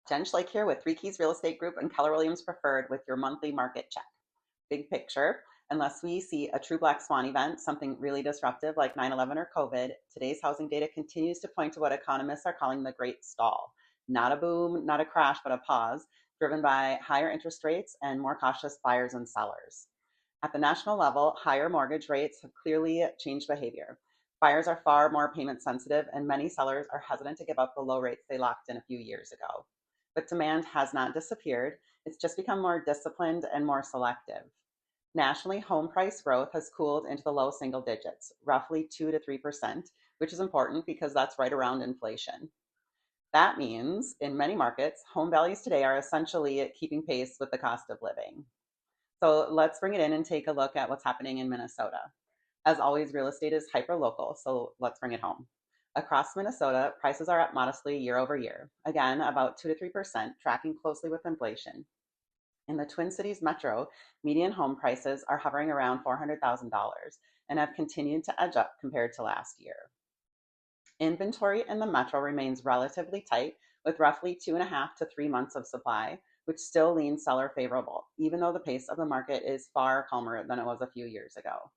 Jen Schlaak here with Three Keys Real Estate Group and Keller Williams Preferred with your monthly market check. Big picture, unless we see a true black swan event, something really disruptive like 9/11 or COVID, today's housing data continues to point to what economists are calling the great stall. Not a boom, not a crash, but a pause, driven by higher interest rates and more cautious buyers and sellers. At the national level, higher mortgage rates have clearly changed behavior. Buyers are far more payment sensitive, and many sellers are hesitant to give up the low rates they locked in a few years ago. But demand has not disappeared, it's just become more disciplined and more selective. Nationally, home price growth has cooled into the low single digits, roughly 2 to 3%, which is important because that's right around inflation. That means in many markets, home values today are essentially keeping pace with the cost of living. So let's bring it in and take a look at what's happening in Minnesota. As always, real estate is hyper local, so let's bring it home. Across Minnesota, prices are up modestly year over year, again about 2 to 3%, tracking closely with inflation. In the Twin Cities metro, median home prices are hovering around $400,000 and have continued to edge up compared to last year. Inventory in the metro remains relatively tight, with roughly 2.5 to 3 months of supply, which still leans seller favorable, even though the pace of the market is far calmer than it was a few years ago.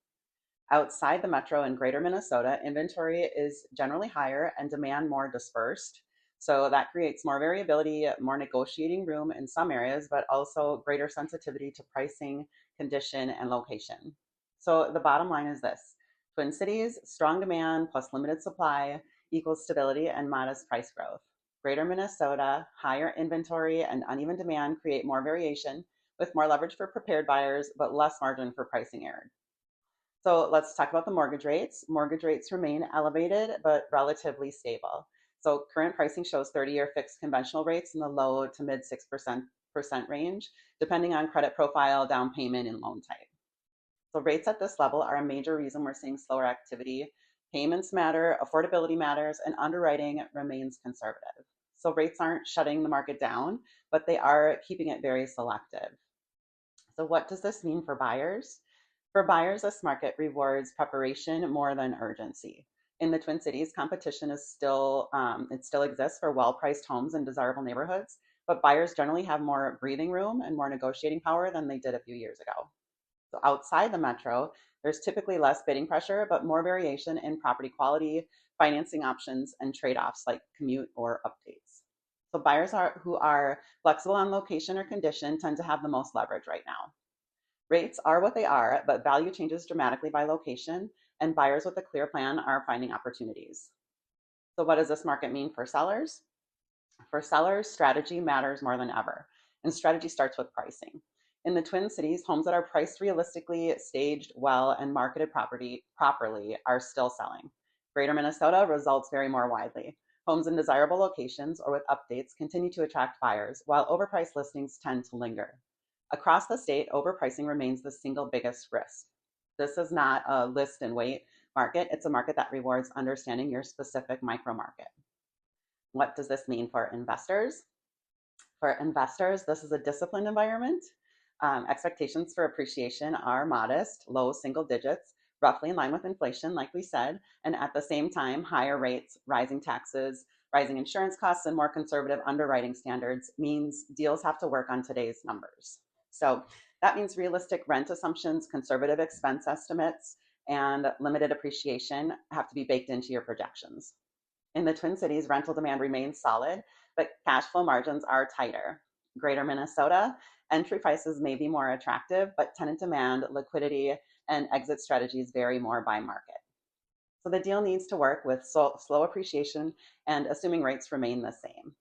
Outside the metro in greater Minnesota, inventory is generally higher and demand more dispersed. So that creates more variability, more negotiating room in some areas, but also greater sensitivity to pricing, condition, and location. So the bottom line is this: Twin Cities, strong demand plus limited supply equals stability and modest price growth. Greater Minnesota, higher inventory and uneven demand create more variation with more leverage for prepared buyers, but less margin for pricing error. So let's talk about the mortgage rates. Mortgage rates remain elevated, but relatively stable. So current pricing shows 30-year fixed conventional rates in the low to mid 6% range, depending on credit profile, down payment, and loan type. So rates at this level are a major reason we're seeing slower activity. Payments matter, affordability matters, and underwriting remains conservative. So rates aren't shutting the market down, but they are keeping it very selective. So what does this mean for buyers? For buyers, this market rewards preparation more than urgency. In the Twin Cities, competition is it still exists for well-priced homes in desirable neighborhoods, but buyers generally have more breathing room and more negotiating power than they did a few years ago. So outside the metro, there's typically less bidding pressure, but more variation in property quality, financing options, and trade-offs like commute or updates. So who are flexible on location or condition tend to have the most leverage right now. Rates are what they are, but value changes dramatically by location, and buyers with a clear plan are finding opportunities. So what does this market mean for sellers? For sellers, strategy matters more than ever, and strategy starts with pricing. In the Twin Cities, homes that are priced realistically, staged well, and marketed properly are still selling. Greater Minnesota results vary more widely. Homes in desirable locations or with updates continue to attract buyers, while overpriced listings tend to linger. Across the state, overpricing remains the single biggest risk. This is not a list and wait market, it's a market that rewards understanding your specific micro market. What does this mean for investors? For investors, this is a disciplined environment. Expectations for appreciation are modest, low single digits, roughly in line with inflation, like we said, and at the same time, higher rates, rising taxes, rising insurance costs, and more conservative underwriting standards means deals have to work on today's numbers. So that means realistic rent assumptions, conservative expense estimates, and limited appreciation have to be baked into your projections. In the Twin Cities, rental demand remains solid, but cash flow margins are tighter. Greater Minnesota, entry prices may be more attractive, but tenant demand, liquidity, and exit strategies vary more by market. So the deal needs to work with slow appreciation and assuming rates remain the same.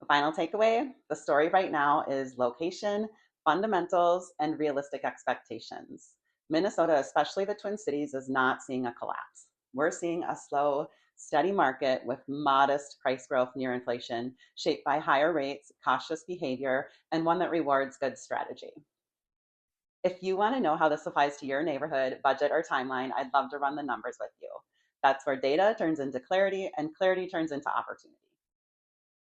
The final takeaway, the story right now is location, fundamentals, and realistic expectations. Minnesota, especially the Twin Cities, is not seeing a collapse. We're seeing a slow, steady market with modest price growth near inflation, shaped by higher rates, cautious behavior, and one that rewards good strategy. If you want to know how this applies to your neighborhood, budget, or timeline, I'd love to run the numbers with you. That's where data turns into clarity and clarity turns into opportunity.